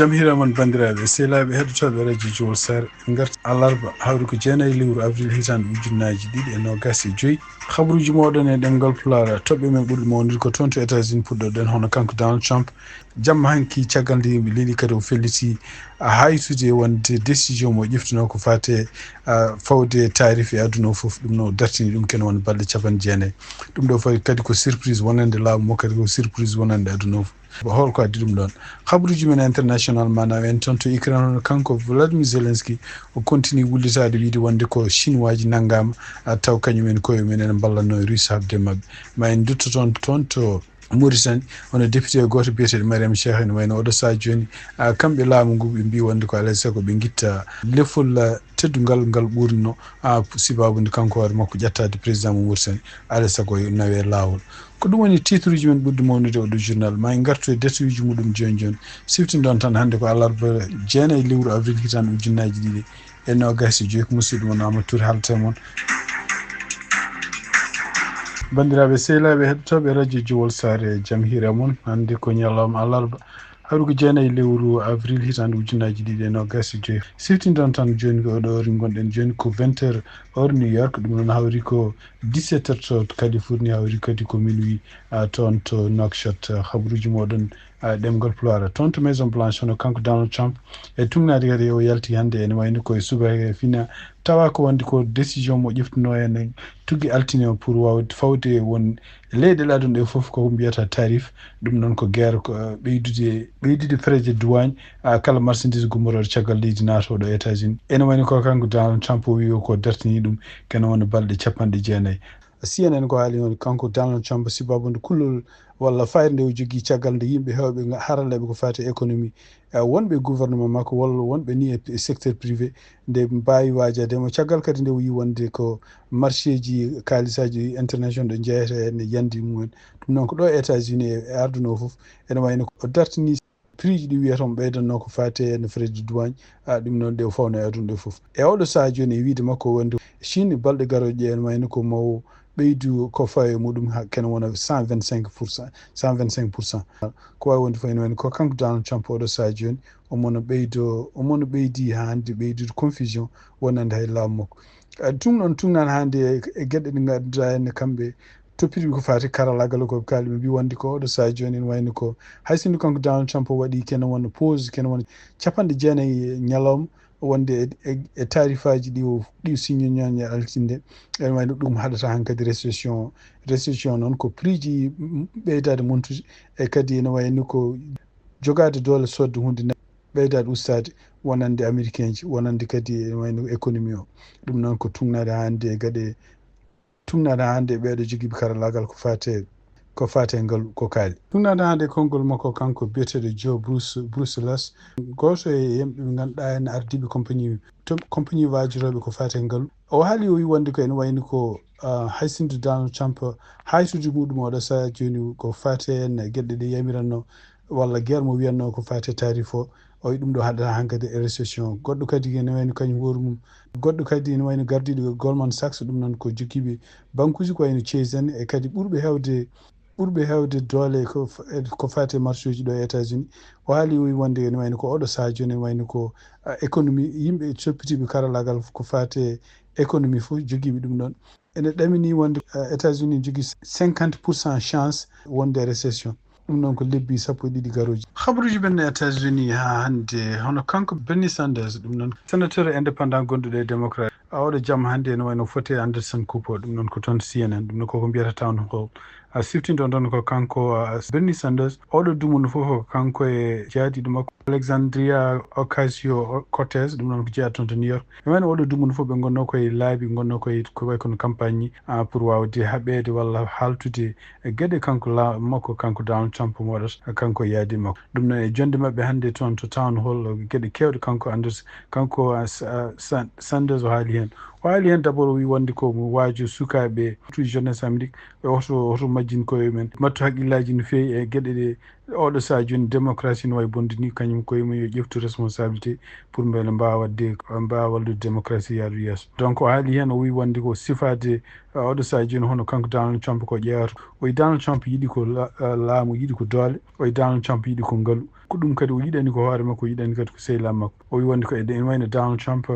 jamhira mon bandiraɓe sehlaɓe heɗotoɓe radio Jowol Sare garta alarba hawri ko jeenayyi lewru avril hitande ujunnaji ɗiɗi e nogas e joyyi habaruji moɗon e ɗemgal Pulaar toɓɓe men ɓurɗo mawnude ko toon to États-Unis puɗɗoɗen hono kanko Donald Trump jamma hanki caggal nde yimɓe leeli kadi o felliti haytude wonde décision mo ƴeftuno ko fate fawde tarif e aduna o foof ɗum no dartini ɗum ken won balɗe capanɗe jeenayyi ɗum ɗo fayi kadi ko surprise wonande laamu mo kadi ko surprise wonande aduna o fof holko addi ɗum ɗon habaruji men international manaw en toon to Ukraine hono kanko Vladimir Zelensky o continue wullitade wiide wonde ko chinois ji naggama taw kañumen koye men ene ballanno e russe habde mabɓe ma en dutto toon to Mauritanie hono député goto biyeteɗo Mariame Cheikh ene wayno oɗo saha joni kamɓe laamu ngu ɓe mbi wonde ko alay saago ɓe guitta lefol teddugal ngal ɓurno sibabude kanko hoore makko ƴettade président mo Mauritanie alay saago nawe lawol ko ɗum woni titre uji men ɓurɗi mawnude oɗo journal ma en gartu e détail uji muɗum joni siftindon tan hannde ko alarba jeenayyi lewru avril hitande ujunnaji ɗiɗi e nogas e joyyi ko musidɗo moon Amadou Touré haalata moon bandiraɓe sehlaɓe heɗotoɓe radio Jowol Sare jaam hiire moon hannde ko ñalawma alarba hawri ko jeenayyi lewru avril hitande ujunnaji ɗiɗi e nogas e joyyi siftindon tan joni ko oɗo ori gonɗen joni ko 20 heures heure New York ɗum noon hawri ko 17 heures to Californie hawri kadi ko minuit toon to Nouakchott habaruji moɗon ɗemgal Pulaar toon to Maison Blanche hono kanko Donald Trump e tumnade kadi o yalti hannde ene wayno koye subaka fina tawa ko wonde ko décision mo ƴeftuno hen tugui altine pour wawde fawde won leyɗele aduna ɗe foof ko mbiyata tarif ɗum noon ko guerre ko ɓeydude frais de douane kala marchandise gummorode caggal leydi natoɗo États-Unis ene wayno ko kanko Donald Trump o wi ko dartini ɗum kene wona balɗe capanɗe jeenayyi CNN ko haali on kanko Donald Trump sibabude kullol walla fayre nde o jogui caggal nde yimɓe hewɓe haraleɓe ko fate économie wonɓe gouvernement makko walla wonɓe ni e secteur privé nde mbawi wajademo caggal kadi nde o yi wonde ko marché ji kalisaji international ɗo jeeyata ene yandi mumen ɗum noon ko ɗo États-Unis e arduna o foof ene wayno o dartini prix ji ɗi wiyaton ɓeydanno ko fate no frais de douane ɗum noon ɗe o fawno e aduna ɗo foof e oɗo saha joni e wiide makko wonde Chine balɗe garoje ɗe ene wayno ko mawo ɓeydu ko fawe muɗum kene wona 125% ko wawi wonde fof ene wayno ko kanko Donald Trump oɗo saha joni omono ɓeydi ha hande ɓeydude confusion wonande hay laamu makko ɗum ɗon tugnani hande e gueɗe ɗe ganduɗa henne kamɓe toppitiɓe ko fati karallagal koɓe kaali ɓe mbi wonde ko oɗo saha joni ene wayno ko haysinde kanko Donald Trump o waɗi kene wona pause kene wona capanɗe jeenayyi ñalawma wonde e tarifaji ɗi signoñañe altinde ene wayno ɗum haɗata hankkadi récession noon ko prix ji ɓeydade montude e kadi ene wayno ko jogade doole sodde hunde ɓeydade ustade wonande américain ji wonande kadi ene wayno économie o ɗum noon ko tugnade hande e gaɗe tumnade hande ɓeɗo joguiɓe karallagal ko fate ngal ko kaali tumnade hande konngol makko kanko biyeteɗo Joe Brussels goto e yimɓe ɓe ganduɗa en ardiɓe compagnie wajiroɓe ko fate ngal o haali o wi wonde ko ene wayno ko haysinde Donald Trump haytude muɗum oɗo saha joni ko fate en gueɗe ɗe yamiranno walla guerre mo wiyanno ko fate tarif o wi ɗum ɗo haɗata hankkadi e récession goɗɗo kadi ene wayno kañum hoore mum goɗɗo kadi ene wayno gardiɗo Goldman Sachs ɗum noon ko jogiiɓe banque uji ko wayno Chase en e kadi ɓurɓe hewde doole ko fate marché uji ɗo e États-Unis o haali o wi wonde ene wayno ko oɗo saha joni ene wayno ko économie yimɓe coppitiɓe karallagal ko fate économie fof joguiɓe ɗum ɗon ene ɗamini wonde États-Unis jogui 50% chance wonde récession ɗum noon ko lebbi 12 garoji habaruji men e États-Unis ha hande hono kanko Bernie Sanders ɗum noon sénateur indépendant gonɗuɗo e démocrate oɗo jamma hande ene wayno foti Anderson Cooper ɗum noon ko toon CNN ɗum noon koko mbiyata town hall siftinto ɗon ko kanko Bernie Sanders oɗo dumunu fof ko kanko e jaadiɗo makko Alexandria Ocasio-Cortez ɗum noon ko jeeya toon to New York e wayno oɗo dumunu fof ɓe gonno koye laabi gonno koye way kono campagne pour wawde haɓede walla haltude e gueɗe kanko makko kanko Donald Trump moɗata kanko yaadi makko ɗum noon e jonde mabɓe hande toon to town hall gueɗe kewɗe kanko Sanders o haali hen d'abord o wi wonde ko mo waaju sukaɓe jeunesse Amérique ɓe oto majjin koye men mattu haqqillaji no fewi e gueɗe ɗe oɗo saha joni démocratie no wayi bondini kañum koye mum yo ƴeftu responsabilité pour beele mbawa wallude démocratie yaadu yeeso donc o haali hen o wi wonde ko sifade oɗo saha joni hono kanko Donald Trump ko ƴeewata oye Donald Trump yiɗi ko laamu yiɗi ko doole oye Donald Trump yiɗi ko ngaalu ko ɗum kadi o yiɗani ko hoore makko o yiɗani kadi ko sehilal makko o wi wonde ko ene wayno Donald Trump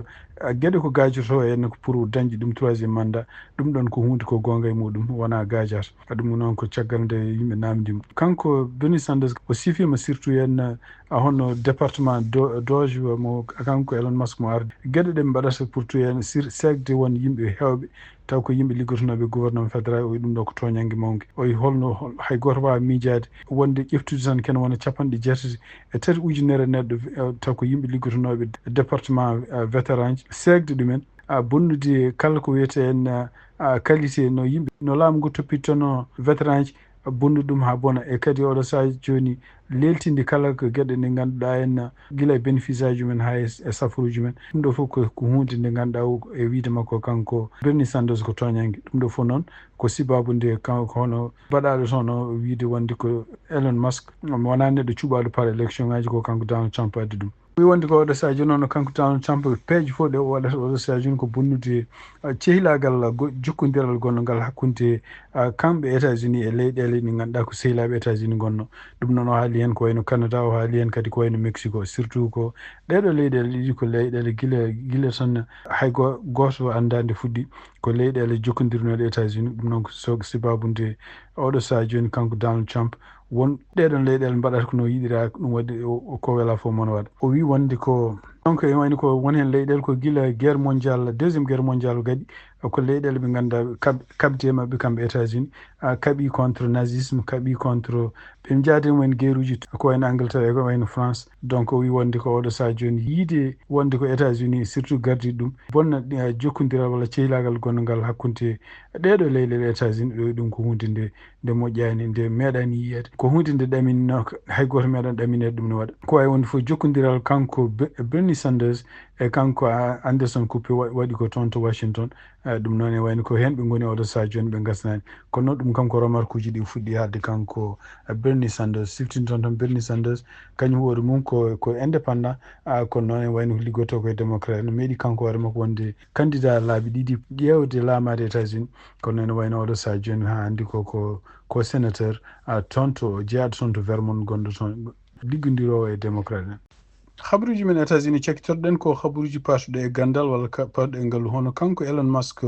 gueɗe ko gajorto henne ko pour dañde ɗum troisiéme mandat ɗum ɗon ko hunde ko gonga e muɗum wona gajata ɗum noon ko caggal nde yimɓe namdimo kanko Bernie Sanders o sifima surtout henna hono département doge mo kanko Elon Musk mo arde gueɗe ɗe mbaɗata pour to hen segde won yimɓe hewɓe taw ko yimɓe liggotonoɓe gouvernement fédéral o wi ɗum ɗo ko toñanggue mawgue o wi holno hay goto wawa miijade wonde ƴeftude tan kene wona capanɗe jeetati e tati ujunere neɗɗo taw ko yimɓe liggotonoɓe département vétéran ji segde ɗumen bonnude kala ko wiyete en qualité no yimɓe no laamu ngu toppittono vétéran ji bonnude ɗum ha bona e kadi oɗo saha joni leltinde kala ko gueɗe ɗe ganduɗa en guila e bénéfice aji mumen ha e safaruji men ɗum ɗo foof ko hunde nde ganduɗa e wiide makko kanko Bernie Sanders ko toñanggue ɗum ɗo foof noon ko sibabude kanko hono mbaɗaɗo toon o wiide wonde ko Elon Musk wona neɗɗo cuɓaɗo par élection ngaji ko kanko Donald Trump addi ɗum wi wonde ko oɗo saha joni noon kanko Donald Trump peeje fof ɗe o waɗata oɗo saha joni ko bonnude cehilagal jokkodiral gonnogal hakkude kamɓe États-Unis e leyɗele ɗe ganduɗa ko sehilaɓe États-Unis gonno ɗum noon o haali hen ko wayno Canada o haali hen kadi ko wayno Mexique surtout ko ɗeɗo leyɗele ɗiɗi ko leyɗele guila tan hay goto anda nde fuɗɗi ko leyɗele jokkodirnoɗe États-Unis ɗum noon so sibabude oɗo saha joni kanko Donald Trump won ɗeɗon leyɗele mbaɗata kono yiɗira ɗum waɗi ko wela fof mono waɗa o wi wonde ko donc ene wayno ko won hen leyɗele ko guila guerre mondial deuxiéme guerre mondial gaɗi ko leyɗele ɓe ganduɗa kabde mabɓe kamɓe États-Unis kaaɓi contre nazisme kaaɓi contre ɓe jaadima hen guerre uji ko wayno Angleterre e ko wayno France donc o wi wonde ko oɗo saha joni yiide wonde ko États-Unis surtout gardiɗe ɗum bonna jokkodiral walla cehilagal gonnogal hakkude ɗeɗo leyɗele États-Unis ɗo ɗum ko hunde nde moƴƴani nde meeɗani yiyede ko hunde nde ɗaminino hay goto meeɗa ɗaminede ɗum ne waɗa ko wawi wonde fof jokkodiral kanko Bernie Sanders e kanko Anderson Cooper waɗi ko toon to Washington ɗum noon e wayno ko hen ɓe goni oɗo saha joni ɓe gasnani kono noon ɗum kanko remarque uji ɗi fuɗɗi hadde kanko Bernie Sanders siftini toon tan Bernie Sanders kañum hoore mum ko indépendant kono noon e wayno ko liggoto koye démocrate no meeɗi kanko hoore makko wonde candidat laabi ɗiɗi ƴewde laamade États-Unis kono noon ne wayno oɗo saha joni ha andi ko sénateur toon to jeeyaɗo toon to Vermont gonɗo toon liggodirowo e démocrate en habaruji men États-Unis cekkitorɗen ko habaruji patuɗo e gandal walla patuɗo e ngaalu hono kanko Elon Musk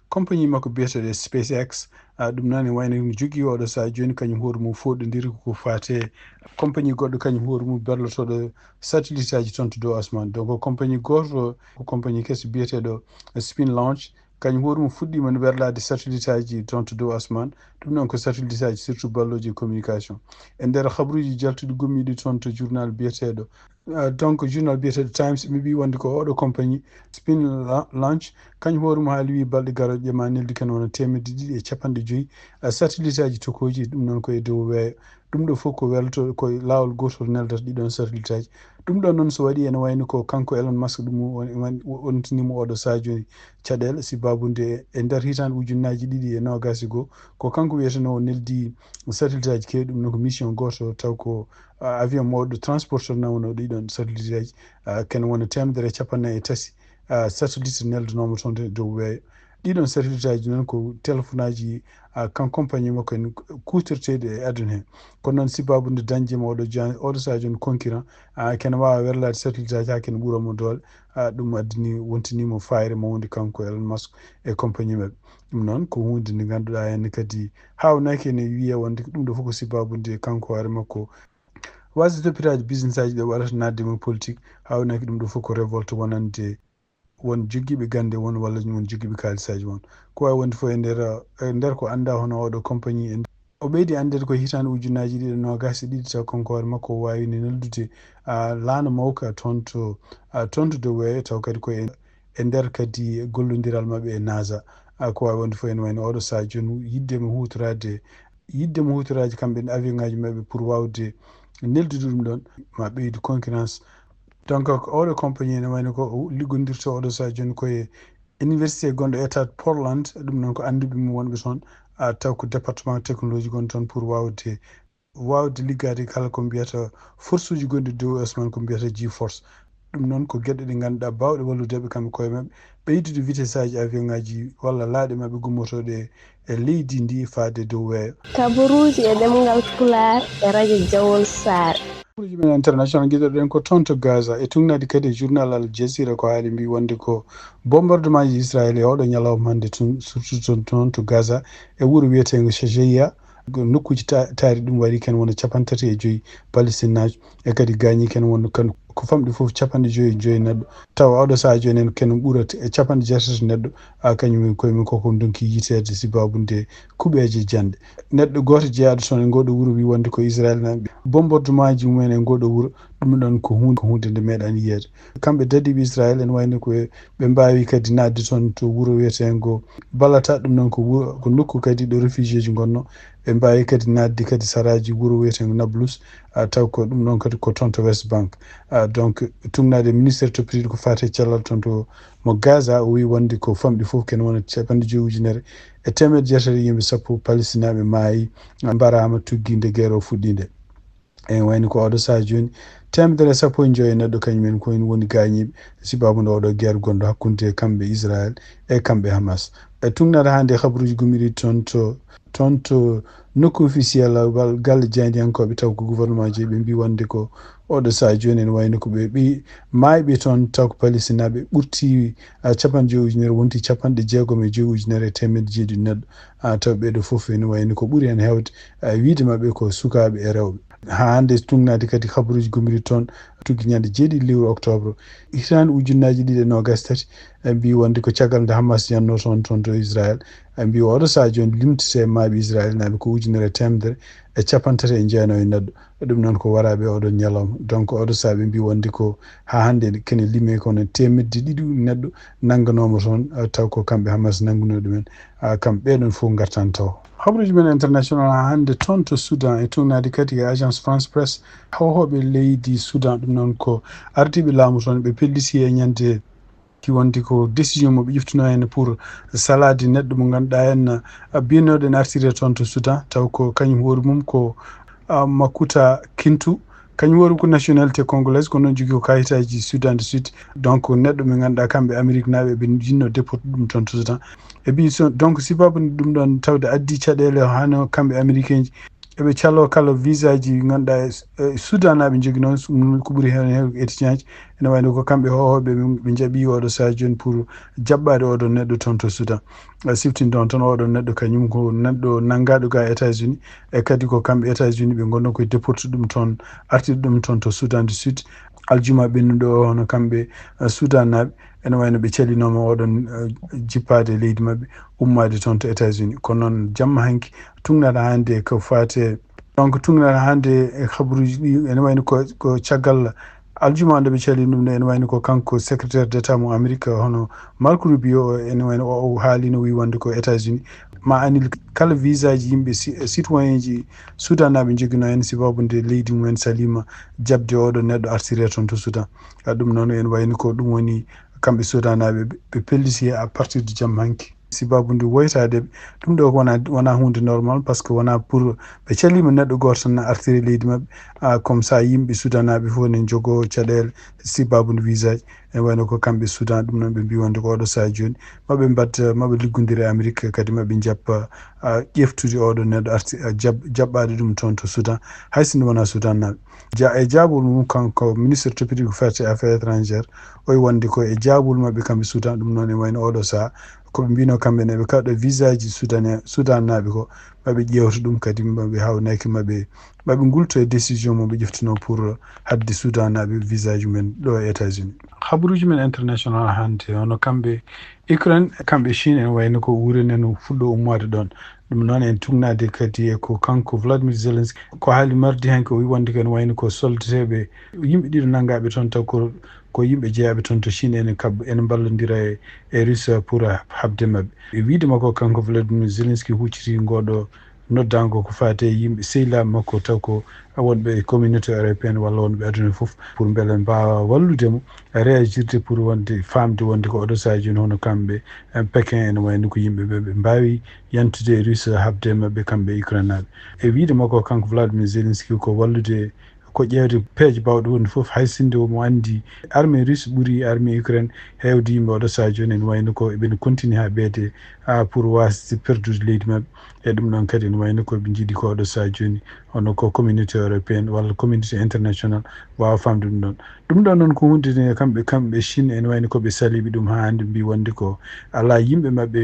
compagnie makko biyeteɗo SpaceX ɗum noon e wayno jogui oɗo saha joni kañum hoore mum foɗodiri ko fate compagnie goɗɗo kañum hoore mum berlotoɗo satellite aji toon to dow asman donc compagnie goto ko compagnie kesi biyeteɗo Spin Launch kañum hoore mum fuɗɗima no werlade satellite aji toon to dow asman ɗum noon ko satellite aji surtout balloji communication e nder habaruji jaltuɗi gommiɗi toon to journal biyeteɗo donc journal biyeteɗo Times mi wi wonde ko oɗo compagnie Spin Launch kañum hoore mum haali wi balɗe garoje ƴema neldi ken wona 250 satellite aji tokoji ɗum noon koye dow weeyo ɗum ɗo fof ko welto koye lawol gotol neldata ɗiɗon satellite aji ɗum ɗon noon so waɗi ene wayno ko kanko Elon Musk ɗum wontinimo oɗo saha joni caɗele sibabude e nder hitande ujunnaji ɗiɗi e nogas e goho ko kanko wiyeteno o neldi satellite aji kewɗi ɗum noon ko mission goto taw ko avion mawɗo transporteur nawno ɗiɗon satellite aji ken wona 150 satellite neldanoma toon e dow weeyo ɗiɗon satellite aji noon ko téléphone aji kan compagnie makko en kutorteɗi e aduna he kono noon sibabude dañdema oɗo saha joni concurrent kene wawa werlade satellite aji ha kene ɓuuramo doole ɗum addini wontinimo fayre mawde kanko Elon Musk e compagnie mabɓe ɗum noon ko hunde nde ganduɗa henna kadi hawnaki ene wiye wonde ɗum ɗo fof ko sibabude kanko hoore makko wasde toppitaji business aji ɗe waɗata naddema politique hawnaki ɗum ɗo fof ko révolte wonande won jogguiɓe gande won walla won jogguiɓe kalisaji won ko wawi wonde fof e nder ko anda hono oɗo compagnie o ɓeydi andede ko hitande ujunnaji ɗiɗi nogas e ɗiɗi taw kanko hoore makko o wawino neldude laana mawka toon to dow weeyo taw kadi koye e nder kadi gollodiral mabɓe e NASA ko wawi wonde fof ene wayno oɗo saha joni yiddemo hutorade kamɓe avion ngaji mabɓe pour wawde neldude ɗum ɗon ma ɓeydu concurrence donc oɗo compagnie ne wayno ko liggodirto oɗo saha joni koye université gonɗo état Portland ɗum noon ko anduɓe mum wonɓe toon taw ko département technologie gonɗo toon pour wawde liggade kala ko mbiyata force uji gonɗi dow asman ko mbiyata G force ɗum noon ko geɗe ɗe ngannduɗaa baawɗe walludeɓe kamɓe koye maɓɓe ɓeydude vitesse aji avion ngaji walla laaɗe maɓɓe gummotoɗe e leydi ndi faade dow weeyo. Kabaruuji e ɗemngal Pulaar e radio Jawol Saare. Kabaruuji men international giɗoɗen ko toon to Gaza e tugnade kadi journal Al Jazeera ko haali mbi wonde ko bombardement ji Israël e oɗo ñalawma hannde surtout toon to Gaza e wuro wiyetego Shajeya nokkuji taari ɗum waɗi ken wona 35 palestinajo e kadi gañi ken wonno kan ko famɗi fof 55 neɗɗo tawa oɗo saha joni en ken ɓuurata e 80 neɗɗo kañum koyemen koko donki yitede sibabunde kuɓeje jande neɗɗo goto jeeyaɗo toon e ngoɗo wuuro wi wonde ko Israël naɓe bombardement ji mumen e ngoɗo wuuro ɗum ɗon ko hunde nde meeɗani yiyede kamɓe dadiɓe Israël en wayno ko ɓe mbawi kadi nadde toon to wuuro wiyetego Balata ɗum ɗon ko nokku kadi ɗo réfugié ji gonno ɓe mbawi kadi nadde kadi saraji wuuro wiyetego Nablus taw ko ɗum ɗon kadi ko toon to West Bank donc tugnade ministére toppitiɗo ko fate cellal toon to mo Gaza o wi wonde ko famɗi fof ken wona 50 ujunere e 800 yimɓe 10 palestinaɓe maayi mbarama tugginde guerre o fuɗɗinde en wayno ko oɗo saha joni 115 neɗɗo kañumen ko woni gañiɓe sibabude oɗo guerre gonɗo hakkude kamɓe Israël e kamɓe Hamas e tugnade hande habaruji gummiɗi toon to nokku officiel galle jeyndiyankoɓe taw ko gouvernement ji ɓe mbi wonde ko oɗo saha joni en wayno ko ɓe mayɓe toon taw ko palestinaɓe ɓurti 50 ujunere wonti 65 ujunere e 100 neɗɗo taw ɓeɗo foof ene wayno ko ɓuuri hen hewde wiide mabɓe ko sukaɓe e rewɓe ha hande tugnade kadi habaruji gummiɗi toon tugui ñande 7 lewru octobre hitande ujunnaji 223 mbi wonde ko caggal nde Hamas yanno toon to Israël mbi oɗo saha joni limtete maaɓe Israël naɓe ko ujunere 139 neɗɗo ɗum noon ko waraɓe oɗon ñalawma donc oɗo saha ɓe mbi wonde ko ha hande kene lime kono 200 neɗɗo nangganoma toon taw ko kamɓe Hamas nanggano ɗumen kamɓe ɓeɗon fof gartan taw habaruji men international ha hande toon to Soudan e tugnade kadi e agence France Presse hawhoɓe leydi Soudan ɗum noon ko ardiɓe laamu toon ɓe pelliti e ñande ki wonde ko décision mo ɓe ƴeftuno hen pour salade neɗɗo mo ganduɗa hen binoɗo en artire toon to Soudan taw ko kañum hoore mum ko Makuta Kintu kañum woni ko nationalité congolaise ko noon jogui ko kayitaji Soudan du Sud donc neɗɗo ɓe ganduɗa kamɓe Amérique naɓe ɓe jinno déporté ɗum toon to Soudan e ɓi donc sibabude ɗum ɗon tawde addi caɗele hano kamɓe américain ji eɓe callo kala visa ji ganduɗa Soudan naɓe jogui noon ko ɓuuri hen hew étudiant ji ene wayno ko kamɓe hohoɓe ɓe jaaɓi oɗo saha joni pour jaɓɓade oɗon neɗɗo toon to Soudan siftinde on toon oɗon neɗɗo kañum ko neɗɗo nanggaɗo ga États-Unis e kadi ko kamɓe États-Unis ɓe gonno koye déporté ɗum toon artirde ɗum toon to Soudan du Sud aljuma ɓennuɗo o hono kamɓe Soudan naɓe ene wayno ɓe callinoma oɗon jippade leydi mabɓe ummade toon to États-Unis kono noon jamma hanki tugnata hande ko fate donc tugnata hande e habaruji ɗi ene wayno ko caggal aljuma nde ɓe calli ɗum nde ene wayno ko kanko secrétaire d' état mo Amérique hono Marco Rubio ene wayno o haali no wi wonde ko États-Unis ma anil kala visa ji yimɓe citoyen ji Soudan naɓe joguino hen sibabude leydi mumen salima jabde oɗo neɗɗo artire toon to Soudan ɗum noon ene wayno ko ɗum woni kamɓe Soudan naɓe ɓe pelliti à partir de jamma hanki sibabude woytadeɓe ɗum ɗo wona hunde normal par ce que wona pour ɓe callima neɗɗo goto tan artire leydi mabɓe comme ça yimɓe Soudan naɓe fof ne jogo caɗele sibabude visa ji ene wayno ko kamɓe Soudan ɗum noon ɓe mbi wonde ko oɗo saha joni maɓe mbadda maɓe liggodira e Amérique kadi maɓe jappa ƴeftude oɗo neɗɗo jaɓɓade ɗum toon to Soudan haysinde wona Soudan naɓe e jaabol mum kanko ministre toppitiɗo ko fate affaires étrangére o wi wonde ko e jaabol mabɓe kamɓe Soudan ɗum noon e wayno oɗo saha koɓe mbino kamɓe ne ɓe kaɗo visa ji Soudan naɓe ko maɓe ƴewta ɗum kadi maɓe hawnaki maɓe gulto e décision mo ɓe ƴeftuno pour hadde Soudan naɓe visa ji mumen ɗo e États-Unis habaruji men international hande hono kamɓe Ukraine kamɓe Chine en wayno ko wuurene no fuɗɗo ummade ɗon ɗum noon en tugnade kadi e ko kanko Vladimir Zelensky ko haali mardi hen ko wi wonde ko ene wayno ko soldateɓe yimɓe ɗiɗo nanggaɓe toon taw ko yimɓe jeeyaɓe toon to Chine ene ballodira e Russie pour habde mabɓe e wiidema ko kanko Vladimir Zelensky hucciti ngoɗo noddango ko fate yimɓe sehilaɓe makko taw ko wonɓe communauté européenne walla wonɓe aduna foof pour beele mbawa walludemo réagirde pour wonde famde wonde ko oɗo saha joni hono kamɓe Pékin ene wayno ko yimɓeɓe ɓe mbawi yantude e Russie habde mabɓe kamɓe Ukraine naɓe e wiide makko kanko Vladimir Zelensky ko wallude ko ƴeewde peeje bawɗe woni fof hay sinde omo anndi armée russe ɓuri armée ukraine heewde yimɓe oɗo sahaa jooni ene wayno ko eɓene continue haa ɓeede pour wasde perdude leydi maɓɓe e ɗum ɗon kadi ene wayno koɓe jiiɗi ko oɗo sahaa jooni hono ko communauté européenne walla communauté international wawa famde ɗum ɗon noon ko hunde ne kamɓe Chine ene wayno koɓe saliɓe ɗum haa hannde mbi wonde ko ala yimɓe maɓɓe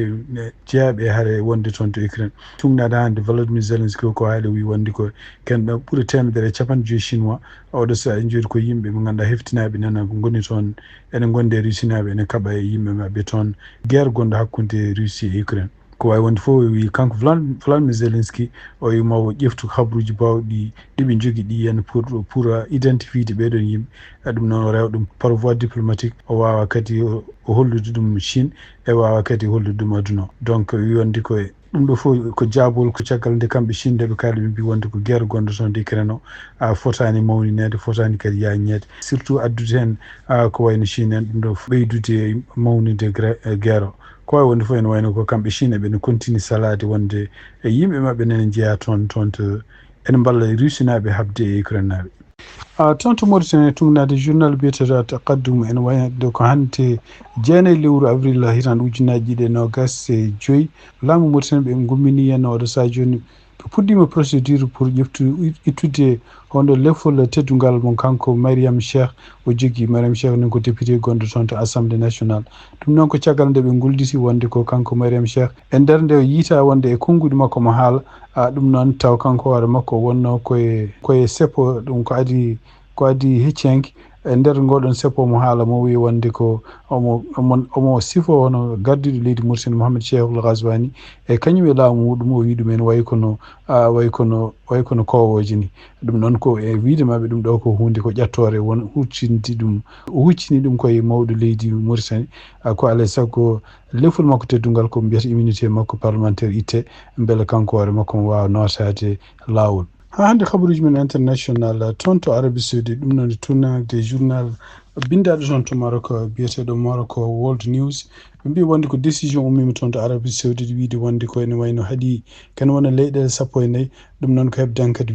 jeeyaɓe haare wonde toon to Ukraine tungnaade hannde Volodymyr Zelensky ko haali wi wonde ko ken ɗo ɓuri temedere 50 chinois oɗo sahaa en jooni ko yimɓe ɓe ngannduɗaa heftinaɓe nana ngoni toon ene gonde rusinaɓe ene kaɓa e yimɓe maɓɓe toon guerre gonɗo hakkude Russie e Ukraine ko wawi wonde fof wi kanko Volodymyr Zelensky o wimo ƴeftu habruji bawɗi ɗiɓe jogui ɗi henna pour identifiede ɓeɗon yimɓe ɗum noon o rewa ɗum par voie diplomatique o wawa kadi o hollude ɗum Chine e wawa kadi hollude ɗum aduna o donc wi wonde koye ɗum ɗo fof ko jaabol ko caggal nde kamɓe Chine nde ɓe kaali ɓe mbi wonde ko guerre gonɗo toon de Ukraine o fotani mawninede fotani kadi yañede surtout addude hen ko wayno Chine en ɗum ɗo ɓeydude mawnide guerre o ko wawi wonde fof ene wayno ko kamɓe Chine ɓene continue salade wonde e yimɓe maɓɓe nene jeeya toon to ene balla rusinaɓe habde e Ukraine naɓe toon to Mauritanie tungnade journal biyeteɗo taqaddum ene wayde ko hannde 9 lewru avril hitande 2025 laamu Mauritanie ɓe gummini henna oɗo sahaa joni ɓe puɗɗima procédure pour ittude hono lefol teddungal mon kanko Mariam Cheikh o jogui Mariam Cheikh nen ko député gonɗo toon to assemblée nationale ɗum noon ko caggal nde ɓe gulditi wonde ko kanko Mariam Cheikh e nder nde yiita wonde e konnguɗi makko mo haala ɗum noon taw kanko hoore makko wonno koye seppo ɗum ko adi heccenki e nder ngoɗon seppo mo haala mo wi wonde ko omo sifo hono gardiɗo leydi Mauritanie Mouhamed Cheikhul Ghazouani e kañum e laamu muɗum o wi ɗumen way kono kowoje ni ɗum noon ko e wiide maɓɓe ɗum ɗo ko hunde ko ƴettore won huccini ɗum koye mawɗo leydi Mauritanie ko alay saago lefol makko teddungal ko mbiyata immunité makko parlementaire itte beele kanko hoore makko mo wawa notade lawol ha hande habaruji men international toon to Arabie Saoudite ɗum noon tournade journal bindaɗo toon to Maroc biyeteɗo Maroc World News ɓe mbi wonde ko décision ummima toon to Arabie Saoudite wiide wonde ko ene wayno haaɗi kene wona leyɗele 14 ɗum noon ko hebdan kadi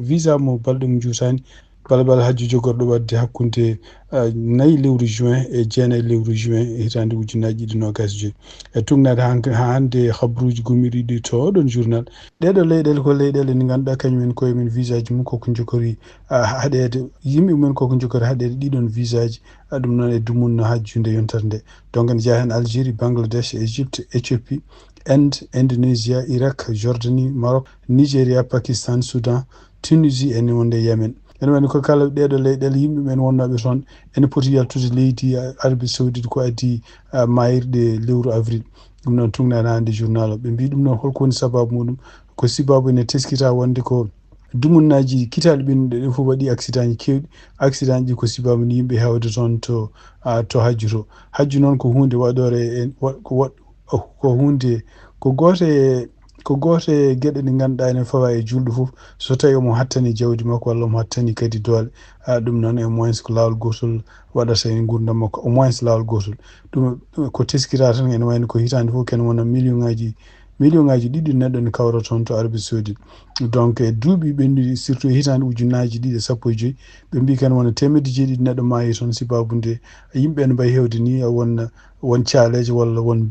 visa mo balɗe mum juutani balabal hajji jogorɗo wadde hakkude 4 lewru juin e 9 lewru juin e hitande 2025 e tungnade ha hande habruji gummiɗiɗi to oɗon journal ɗeɗo leyɗele ko leyɗele ɗe ganduɗa kañumen koye men visa ji mum koko jogori haɗede yimɓe mumen koko jogori haɗede ɗiɗon visa ji ɗum noon e dumunno hajjude yontere nde donc ne jeeya hen Algérie Bangladesh Égypte Éthiopie Inde Indonésia Irak Jordanie Maroc Nigéria Pakistan Soudan Tunisie ene wonde Yémen ene wayno ko kala ɗeɗo leyɗele yimɓe men wonnoɓe toon ene poti yaltude leydi Arabie Saoudite ko adi mayirɗe lewru avril ɗum noon tungnade hande journal o ɓe mbi ɗum noon holko woni sababu muɗum ko sababu ene teskita wonde ko dumunnaji kitaɗe ɓennuɗe ɗe fof waɗi accident ji kewɗi accident ji ko sababu ni yimɓe hewde toon to hajju to hajju noon ko hunde waɗore ko hunde ko goote e geɗe ɗe ngannduɗaa ene fawa e julɗo fof so tawi omo hattani jawdi makko walla omo hattani kadi doole ɗum noon e moins ko laawol gotol waɗata e gurdam makko au moins laawol gotol ɗum ko teskira tan ene wayno ko hitande fof ken wona million ngaji ɗiɗi neɗɗo ne kawra toon to Arabie Saoudite donc e duuɓi ɓennuɗi surtout hitande ujunnaji ɗiɗi 15 ɓe mbi ken wona temedde jeeɗiɗi neɗɗo maayi toon sibabude yimɓe ne mbayi hewde ni won caaleje walla won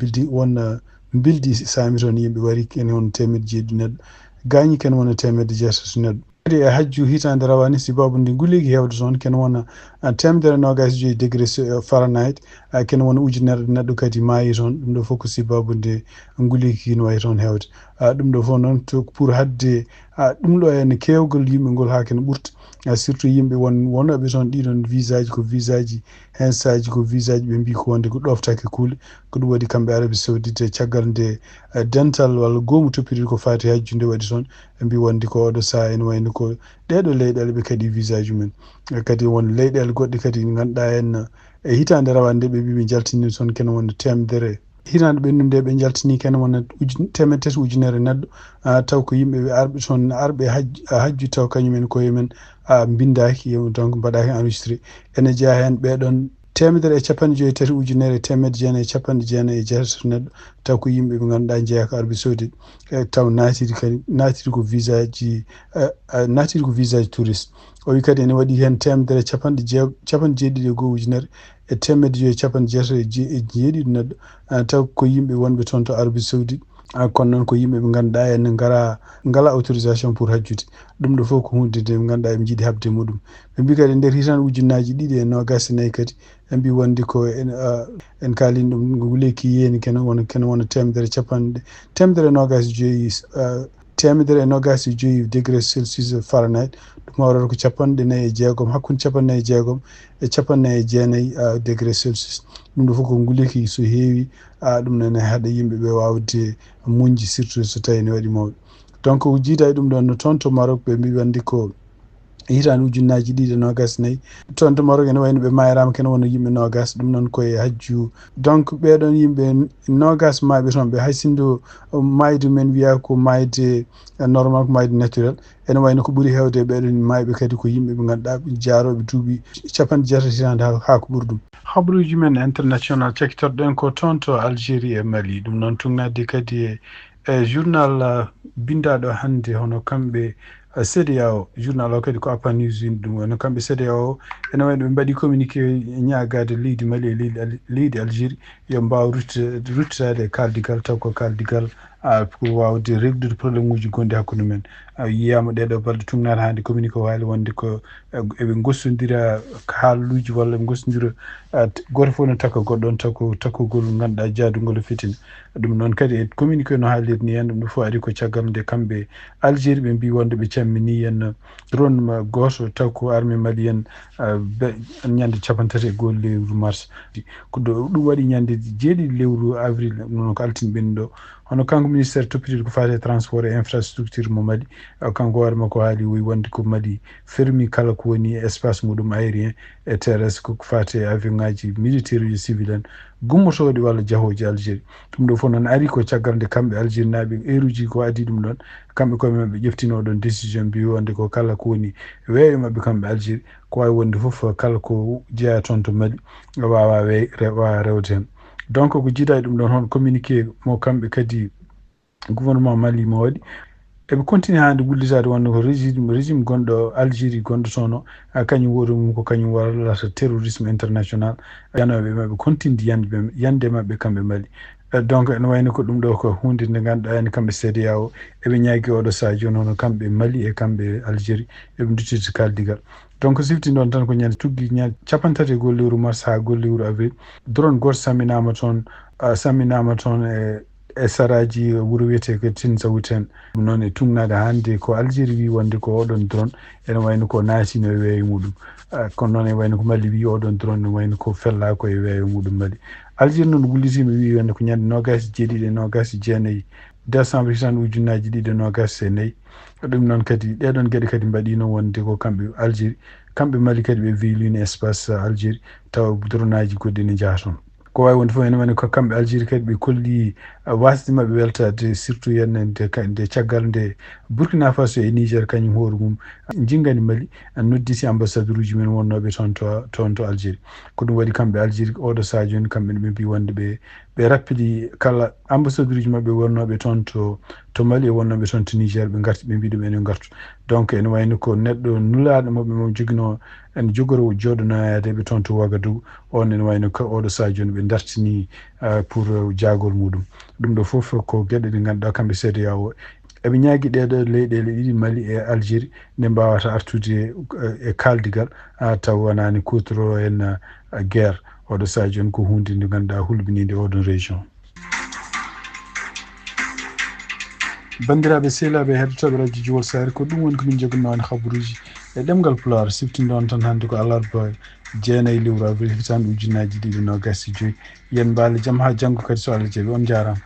bildi saami toon yimɓe wari kene wona temedde jeeɗiɗi neɗɗo gaañi ken wona temedde jeetato neɗɗo kadi e hajju hitande rawani sibabude nguleyki hewde toon ken wona 125 degré Fahrenheit ken wona ujunere neɗɗo kadi maayi toon ɗum ɗo fof ko sibabude nguleyki no wayi toon hewde ɗum ɗo fof noon pour hadde ɗum ɗo ene kewgol yimɓe ngol ha ken ɓurta surtout yimɓe wonoɓe toon ɗiɗon visa ji ko visa ji hen saji ko visa ji ɓe mbi ko wonde ko ɗoftake kuule ko ɗum waɗi kamɓe Arabie Saoudite caggal nde dental walla goomu toppitiɗo ko fati hajju nde waɗi toon ɓe mbi wonde ko oɗo saha ene wayno ko ɗeɗo leyɗele ɓe kadi visa ji mumen kadi won leyɗele goɗɗe kadi ganduɗa hen e hitande rawande ɓe mbi ɓe jaltini toon ken wonde temedere hitande ɓennude nde ɓe jaltini ken wona temedde tati ujunere neɗɗo taw ko yimɓe ɓe arɓe toon arɓe hajju taw kañumen koye men bindaki donc mbaɗaki enregistré ene jeeya hen ɓeɗon temedere e capanɗe joyi tati ujunere temedde jeenayi e capanɗe jeenayi e jeetato neɗɗo taw ko yimɓe ɓe ngannduɗaa jeeya ko Arabie Saoudite taw naatiri ko visa ji naatiri ko visa ji touriste o wi kadi ene waɗi heen temedere capanɗe jeeɗiɗi e goho ujunere e temedde joyi capanɗe jeetato e jeeɗiɗi neɗɗo taw ko yimɓe wonɓe toon to Arabie Saoudite kono noon ko yimɓe ɓe ngannduɗaa ene ngala autorisation pour hajjude ɗum ɗo fof ko hunde nde ɓe ngannduɗaa ɓe jiiɗi habde muɗum ɓe mbi kadi e ndeer hitan ujunnaji ɗiɗi e nogas e nayyi kadi ɓe mbi wonde ko en kaalino ɗum nguleyki yeeni kene wona temedere nogas joyi temedere e nogas e joyi degré celsius fahrenheit ɗum hawrata ko capanɗe nayyi e jeegom hakkude capannayyi e jeegom e capannayyi e jeenayi degré celsius ɗum ɗo fof ko nguleyki so heewi ɗum nene haɗa yimɓe ɓe wawde muñde surtout so tawi ne waɗi mawɗo donc jiida e ɗum ɗon no toon to Maroc ɓe mbi wonde ko hitande ujunnaji ɗiɗi e nogas nayyi toon to Maroc ene wayno ɓe mayrama kene wona yimɓe nogas ɗum noon koye hajju donc ɓeɗon yimɓe nogas maaɓe toon ɓe haysindo mayde men wiya ko mayde normal ko mayde naturel ene wayno ko ɓuuri hewde e ɓeɗon mayɓe kadi ko yimɓe ɓe ngannduɗaa ɓe jaaroɓe duuɓi capanɗe jeetati hitande ha ko ɓuuri ɗum habaruji men international cektorɗen ko toon to Algérie e Mali ɗum noon tugnadde kadi e journal bindaɗo hannde hono kamɓe CEDEAO journal o kadi ko APA News windi ɗum woni kamɓe CEDEAO ene wayno ɓe mbaɗi communiqué ñaagade leydi Mali e leydi Algérie yo mbaw ruttitade e kaldigal taw ko kaldigal pour wawde reglude probléme uji gonɗi hakkude men yiyama ɗeɗo balɗe tungnaɗe hannde communiqué o haali wonde ko eɓe gossodira haaluji walla ɓe gossodira goto fof ne takka goɗɗo on takkugol ngannduɗaa jaadugol e fitina ɗum noon kadi e communiqué no haalirni hen ɗum ɗo fof ari ko caggal nde kamɓe Algérie ɓe mbi wonde ɓe cammini hen drone goto taw ko armée malienne ñande 31 lewru mars ko ɗum waɗi ñande 7 lewru avril noon ko altine ɓenni ɗo hono kanko ministére toppitide ko fate transport et infrastructure mo Mali kanko hoore makko haali wi wonde ko Mali fermi kala ko woni espace muɗum aérien e terrestre koko fate avion ngaji militaire uji civil en gummotoɗi walla jahoji Algérie ɗum ɗo fof noon ari ko caggal nde kamɓe Algérie naaɓe heure uji ko adi ɗum ɗon kamɓe koye maɓɓe ƴeftino ɗon décision mbi wonde ko kala ko woni weeyo maɓɓe kamɓe Algérie ko wawi wonde fof kala ko jeeya toon to Mali wawa rewde hen donc ko jiida e ɗum ɗon hon communiqué mo kamɓe kadi gouvernement Mali mo waɗi eɓe continue hande wullitade wonde ko régime gonɗo Algérie gonɗo toon o kañum woori mum ko kañum wallata terrorisme international yanoɓe maɓe continue yande maɓɓe kamɓe Mali donc ene wayno ko ɗum ɗo ko hunde nde ngannduɗaa ene kamɓe CEDEAO eɓe ñaagui oɗo saha joni hono kamɓe Mali e kamɓe Algérie eɓe duttiti kaldigal donc sifti noon tan ko ñande tuggi ñande 31 lewru mars ha lewru avril drone goto samminama toon e saraji wuro wiyete ko Tinzawuten ɗum noon e tugnade hannde ko Algérie wi wonde ko oɗon drone ene wayno ko naatino e weeyo muɗum kono noon e wayno ko Mali wi oɗon drone ne wayno ko fellako e weeyo muɗum Mali Algérie noon gullitima wi wonde ko ñande 27 e 29 décembre hitande ujunnaji ɗiɗi e 29 ɗum noon kadi ɗeɗon gueɗe kadi mbaɗino wonde ko kamɓe Algérie kamɓe Mali kadi ɓe violini espace Algérie taw drone aji goɗɗi ne jaa toon ko wawi wonde fof ene wayno ko kamɓe Algérie kadi ɓe kolli wasde mabɓe weltade surtout henne nde caggal nde Burkina Faso e Niger kañum hoore mum jinggani Mali nodditi ambassadeur uji men wonnoɓe toon to Algérie ko ɗum waɗi kamɓe Algérie oɗo saha joni kamɓe ɓe mbi wonde ɓe rappili kala ambassadeur uji mabɓe wonnoɓe toon to Mali e wonnoɓe toon to Niger ɓe garti ɓe mbi ɗum ene gartu donc ene wayno ko neɗɗo nulaɗo mabɓe mo joguino ene jogoro jooɗonoyadeɓe toon to Ouagadougou on ene wayno ko oɗo saha joni ɓe dartini pour jaagol muɗum ɗum ɗo fof ko gueɗe ɗe ngannduɗaa kamɓe CEDEAO eɓe ñaagui ɗeɗo leyɗele ɗiɗi Mali e Algérie nde mbawata artude e kaldigal taw wonani kutoro en guerre oɗo saha joni ko hunde nde ngannduɗaa hulɓinide oɗon région bandiraɓe sehlaɓe heɗotoɓe radio Jowol Sahel ko ɗum woni komin joguino wani habaruji e ɗemgal Pulaar siftinde tan hannde ko alarba 9 lewru avril hitande ujunnaji 2025 yen mbaale jaam ha janggo kadi so Allah jaaɓi on jarama.